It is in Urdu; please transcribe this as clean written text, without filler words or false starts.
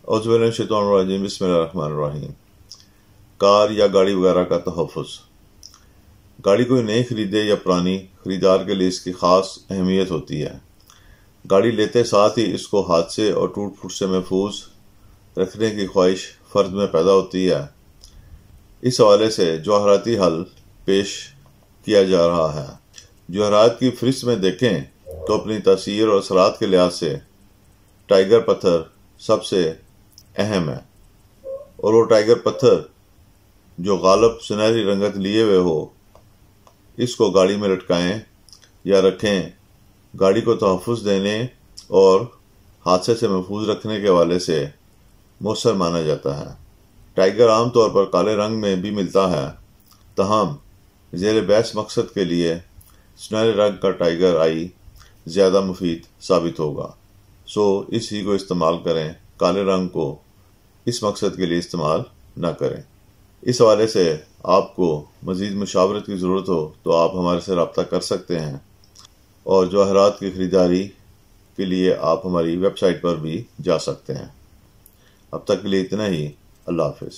اعوذ باللہ من الشیطان الرجیم، بسم اللہ الرحمن الرحیم۔ کار یا گاڑی وغیرہ کا تحفظ۔ گاڑی کوئی نئی خریدے یا پرانی، خریدار کے لیے اس کی خاص اہمیت ہوتی ہے۔ گاڑی لیتے ساتھ ہی اس کو حادثے اور ٹوٹ پھوٹ سے محفوظ رکھنے کی خواہش فرد میں پیدا ہوتی ہے۔ اس حوالے سے جواہراتی حل پیش کیا جا رہا ہے۔ جواہرات کی فہرست میں دیکھیں تو اپنی تاثیر اور اثرات کے لحاظ سے ٹائیگر پتھر سب سے اہم ہے، اور وہ ٹائیگر پتھر جو غالب سنہری رنگت لیے ہوئے ہو، اس کو گاڑی میں لٹکائیں یا رکھیں، گاڑی کو تحفظ دینے اور حادثے سے محفوظ رکھنے کے حوالے سے مؤثر مانا جاتا ہے۔ ٹائیگر عام طور پر کالے رنگ میں بھی ملتا ہے، تاہم زیر بحث مقصد کے لیے سنہرے رنگ کا ٹائیگر آئی زیادہ مفید ثابت ہوگا، سو اسی کو استعمال کریں، کالے رنگ کو اس مقصد کے لیے استعمال نہ کریں۔ اس حوالے سے آپ کو مزید مشاورت کی ضرورت ہو تو آپ ہمارے سے رابطہ کر سکتے ہیں، اور جواہرات کی خریداری کے لیے آپ ہماری ویب سائٹ پر بھی جا سکتے ہیں۔ اب تک کے لیے اتنا ہی۔ اللہ حافظ۔